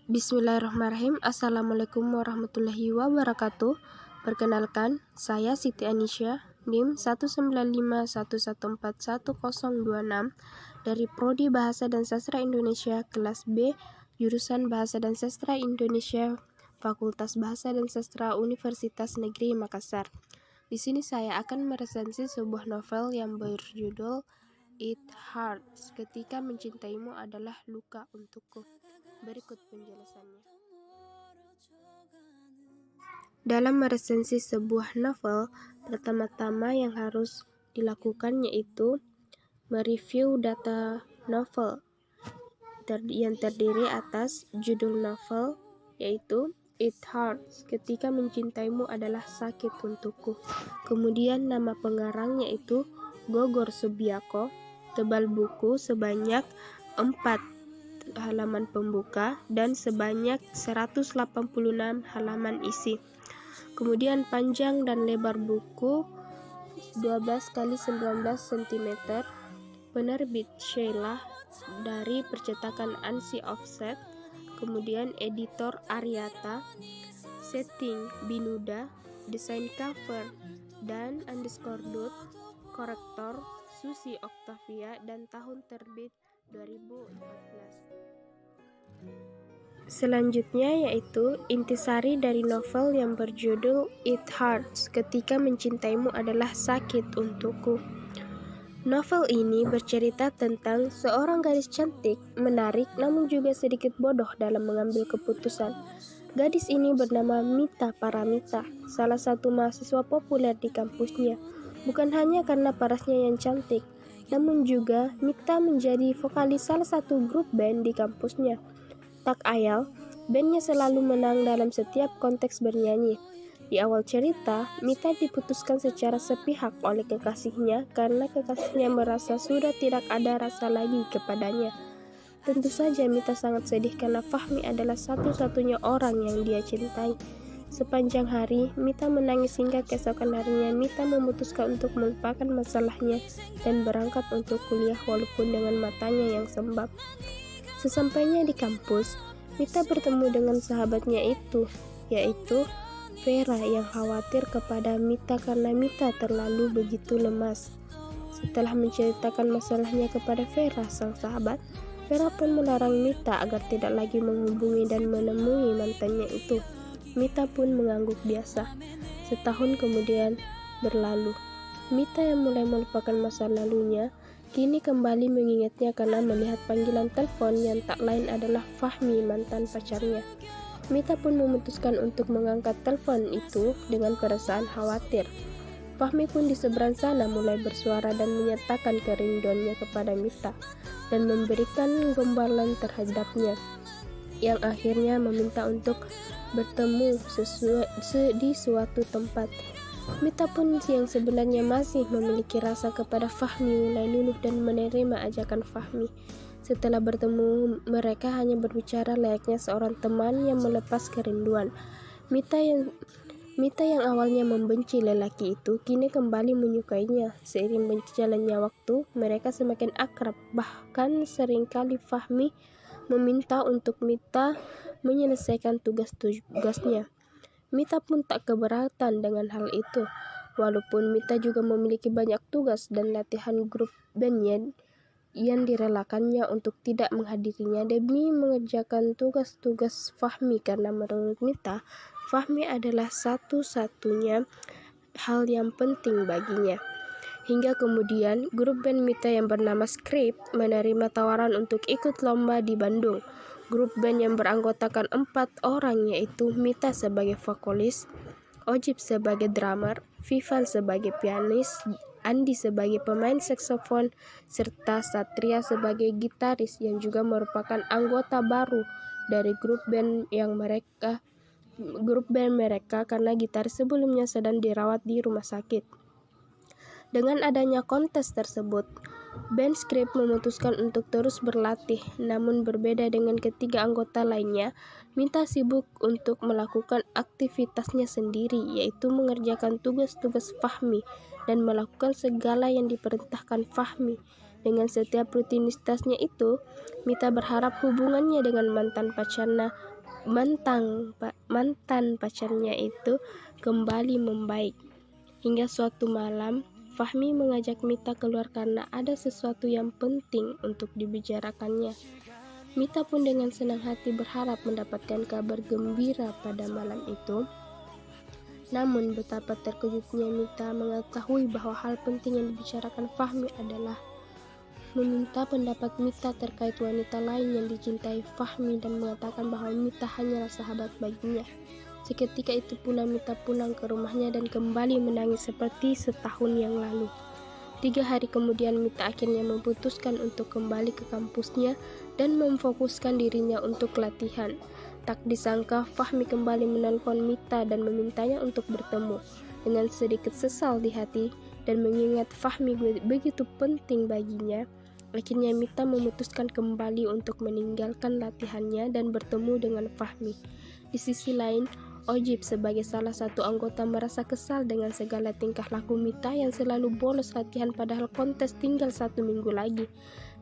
Bismillahirrahmanirrahim. Assalamualaikum warahmatullahi wabarakatuh. Perkenalkan, saya Siti Anisya, NIM 19511411026 dari Prodi Bahasa dan Sastra Indonesia kelas B, jurusan Bahasa dan Sastra Indonesia, Fakultas Bahasa dan Sastra Universitas Negeri Makassar. Di sini saya akan meresensi sebuah novel yang berjudul It Hurts, Ketika Mencintaimu Adalah Luka Untukku. Berikut penjelasannya. Dalam meresensi sebuah novel, pertama-tama yang harus dilakukan yaitu mereview data novel yang terdiri atas judul novel yaitu It Hurts, Ketika Mencintaimu Adalah Sakit Untukku. Kemudian nama pengarang yaitu Gogor Subiako. Tebal buku sebanyak 4 halaman pembuka dan sebanyak 186 halaman isi. Kemudian panjang dan lebar buku 12x19 cm. Penerbit Sheila dari percetakan Ansi Offset. Kemudian editor Aryata. Setting Binuda. Desain cover dan _dut. Korektor Susi Octavia dan tahun terbit 2014. Selanjutnya yaitu intisari dari novel yang berjudul It Hurts, Ketika Mencintaimu Adalah Sakit Untukku. Novel ini bercerita tentang seorang gadis cantik, menarik namun juga sedikit bodoh dalam mengambil keputusan. Gadis ini bernama Mita Paramita, salah satu mahasiswa populer di kampusnya. Bukan hanya karena parasnya yang cantik, namun juga Mita menjadi vokalis salah satu grup band di kampusnya. Tak ayal, bandnya selalu menang dalam setiap konteks bernyanyi. Di awal cerita, Mita diputuskan secara sepihak oleh kekasihnya karena kekasihnya merasa sudah tidak ada rasa lagi kepadanya. Tentu saja Mita sangat sedih karena Fahmi adalah satu-satunya orang yang dia cintai. Sepanjang hari, Mita menangis hingga keesokan harinya Mita memutuskan untuk melupakan masalahnya dan berangkat untuk kuliah walaupun dengan matanya yang sembab. Sesampainya di kampus, Mita bertemu dengan sahabatnya itu, yaitu Vera yang khawatir kepada Mita karena Mita terlalu begitu lemas. Setelah menceritakan masalahnya kepada Vera, sang sahabat, Vera pun melarang Mita agar tidak lagi menghubungi dan menemui mantannya itu. Mita pun mengangguk biasa. Setahun kemudian berlalu. Mita yang mulai melupakan masa lalunya, kini kembali mengingatnya karena melihat panggilan telepon yang tak lain adalah Fahmi, mantan pacarnya. Mita pun memutuskan untuk mengangkat telepon itu dengan perasaan khawatir. Fahmi pun di seberang sana mulai bersuara dan menyatakan kerinduannya kepada Mita dan memberikan gombalan terhadapnya, yang akhirnya meminta untuk bertemu di suatu tempat. Mita pun yang sebenarnya masih memiliki rasa kepada Fahmi mulai luluh dan menerima ajakan Fahmi. Setelah bertemu, mereka hanya berbicara layaknya seorang teman yang melepas kerinduan. Mita yang awalnya membenci lelaki itu kini kembali menyukainya. Seiring berjalannya waktu, mereka semakin akrab. Bahkan seringkali Fahmi meminta untuk Mita menyelesaikan tugas-tugasnya. Mita pun tak keberatan dengan hal itu. Walaupun Mita juga memiliki banyak tugas dan latihan grup bandnya yang direlakannya untuk tidak menghadirinya demi mengerjakan tugas-tugas Fahmi karena menurut Mita, Fahmi adalah satu-satunya hal yang penting baginya. Hingga kemudian, grup band Mita yang bernama Script menerima tawaran untuk ikut lomba di Bandung. Grup band yang beranggotakan 4 orang yaitu Mita sebagai vokalis, Ojib sebagai drummer, Vivan sebagai pianis, Andi sebagai pemain saksofon, serta Satria sebagai gitaris yang juga merupakan anggota baru dari grup band mereka karena gitaris sebelumnya sedang dirawat di rumah sakit. Dengan adanya kontes tersebut, band Script memutuskan untuk terus berlatih, namun berbeda dengan ketiga anggota lainnya, Mita sibuk untuk melakukan aktivitasnya sendiri, yaitu mengerjakan tugas-tugas Fahmi dan melakukan segala yang diperintahkan Fahmi. Dengan setiap rutinitasnya itu, Mita berharap hubungannya dengan mantan pacarnya mantan pacarnya itu kembali membaik. Hingga suatu malam, Fahmi mengajak Mita keluar karena ada sesuatu yang penting untuk dibicarakannya. Mita pun dengan senang hati berharap mendapatkan kabar gembira pada malam itu. Namun betapa terkejutnya Mita mengetahui bahwa hal penting yang dibicarakan Fahmi adalah meminta pendapat Mita terkait wanita lain yang dicintai Fahmi dan mengatakan bahwa Mita hanyalah sahabat baginya. Seketika itu pula Mita pulang ke rumahnya dan kembali menangis seperti setahun yang lalu. 3 hari kemudian Mita akhirnya memutuskan untuk kembali ke kampusnya dan memfokuskan dirinya untuk latihan. Tak disangka Fahmi kembali menelpon Mita dan memintanya untuk bertemu. Dengan sedikit sesal di hati dan mengingat Fahmi begitu penting baginya, akhirnya Mita memutuskan kembali untuk meninggalkan latihannya dan bertemu dengan Fahmi. Di sisi lain, Ojib sebagai salah satu anggota merasa kesal dengan segala tingkah laku Mita yang selalu bolos latihan padahal kontes tinggal 1 minggu lagi.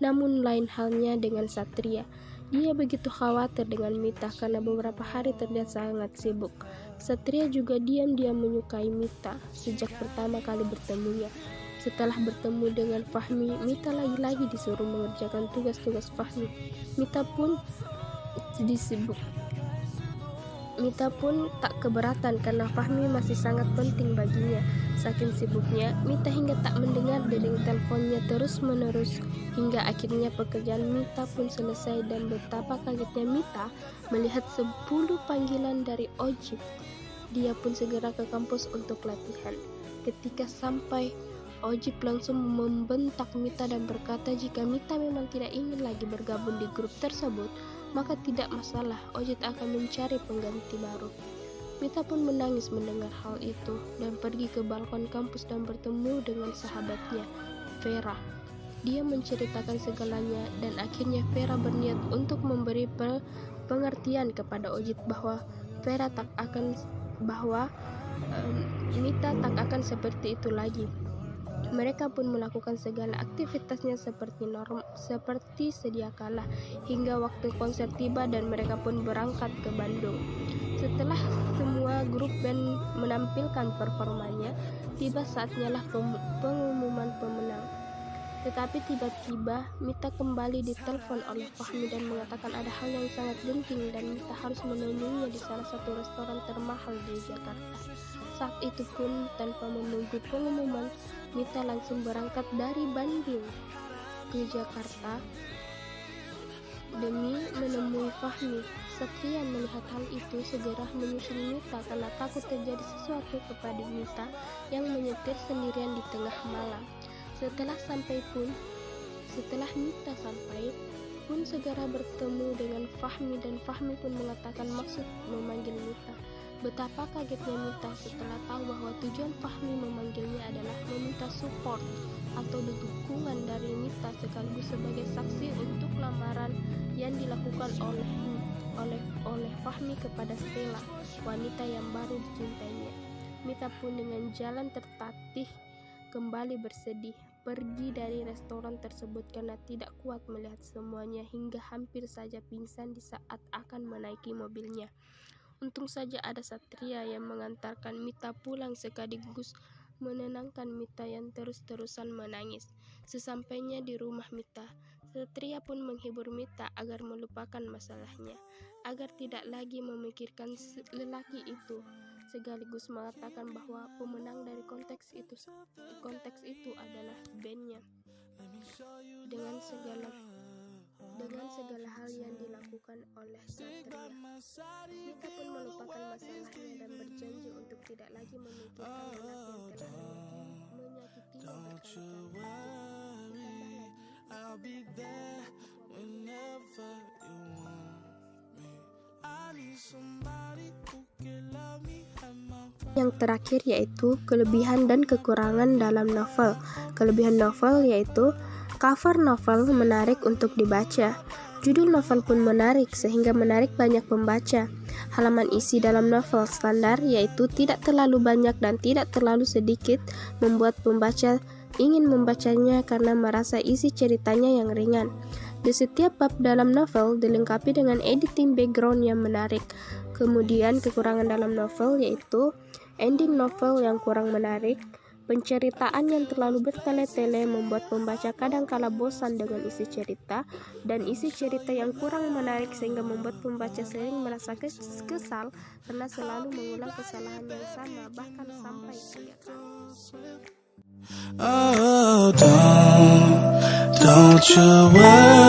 Namun lain halnya dengan Satria. Dia begitu khawatir dengan Mita karena beberapa hari terlihat sangat sibuk. Satria juga diam-diam menyukai Mita sejak pertama kali bertemunya. Setelah bertemu dengan Fahmi, Mita lagi-lagi disuruh mengerjakan tugas-tugas Fahmi. Mita pun tak keberatan karena Fahmi masih sangat penting baginya. Saking sibuknya, Mita hingga tak mendengar dering teleponnya terus-menerus. Hingga akhirnya pekerjaan Mita pun selesai dan betapa kagetnya Mita melihat 10 panggilan dari Ojib. Dia pun segera ke kampus untuk latihan. Ketika sampai, Ojib langsung membentak Mita dan berkata jika Mita memang tidak ingin lagi bergabung di grup tersebut, maka tidak masalah, Ojib akan mencari pengganti baru. Mita pun menangis mendengar hal itu dan pergi ke balkon kampus dan bertemu dengan sahabatnya, Vera. Dia menceritakan segalanya dan akhirnya Vera berniat untuk memberi pengertian kepada Ojib bahwa Mita tak akan seperti itu lagi. Mereka pun melakukan segala aktivitasnya seperti sedia kala hingga waktu konser tiba dan mereka pun berangkat ke Bandung. Setelah semua grup band menampilkan performanya, tiba saatnya lah pengumuman pemenang. Tetapi tiba-tiba Mita kembali ditelepon oleh Fahmi dan mengatakan ada hal yang sangat genting dan Mita harus menemuinya di salah satu restoran termahal di Jakarta. Saat itu pun tanpa menunggu pengumuman, Mita langsung berangkat dari Bandung ke Jakarta demi menemui Fahmi. Satria melihat hal itu segera menyusul Mita karena takut terjadi sesuatu kepada Mita yang menyetir sendirian di tengah malam. Setelah Mita sampai pun segera bertemu dengan Fahmi dan Fahmi pun mengatakan maksud memanggil Mita. Betapa kagetnya Mita setelah tahu bahwa tujuan Fahmi memanggilnya adalah meminta support atau dukungan dari Mita sekaligus sebagai saksi untuk lamaran yang dilakukan oleh Fahmi kepada Stella, wanita yang baru dicintainya. Mita pun dengan jalan tertatih kembali bersedih pergi dari restoran tersebut karena tidak kuat melihat semuanya hingga hampir saja pingsan di saat akan menaiki mobilnya. Untung saja ada Satria yang mengantarkan Mita pulang sekaligus menenangkan Mita yang terus-terusan menangis. Sesampainya di rumah Mita, Satria pun menghibur Mita agar melupakan masalahnya, agar tidak lagi memikirkan lelaki itu, sekaligus mengatakan bahwa pemenang dari konteks itu adalah bandnya. Dengan segala hal yang dilakukan oleh Satria, Mita pun melupakan masalahnya dan berjanji untuk tidak lagi memikirkan lelaki yang telah menyakitinya Yang terakhir yaitu kelebihan dan kekurangan dalam novel. Kelebihan novel yaitu cover novel menarik untuk dibaca. Judul novel pun menarik sehingga menarik banyak pembaca. Halaman isi dalam novel standar yaitu tidak terlalu banyak dan tidak terlalu sedikit, membuat pembaca ingin membacanya karena merasa isi ceritanya yang ringan. Di setiap bab dalam novel dilengkapi dengan editing background yang menarik. Kemudian kekurangan dalam novel yaitu ending novel yang kurang menarik, penceritaan yang terlalu bertele-tele membuat pembaca kadangkala bosan dengan isi cerita, dan isi cerita yang kurang menarik sehingga membuat pembaca sering merasa kesal karena selalu mengulang kesalahan yang sama bahkan sampai 3 kali. Oh, don't you worry.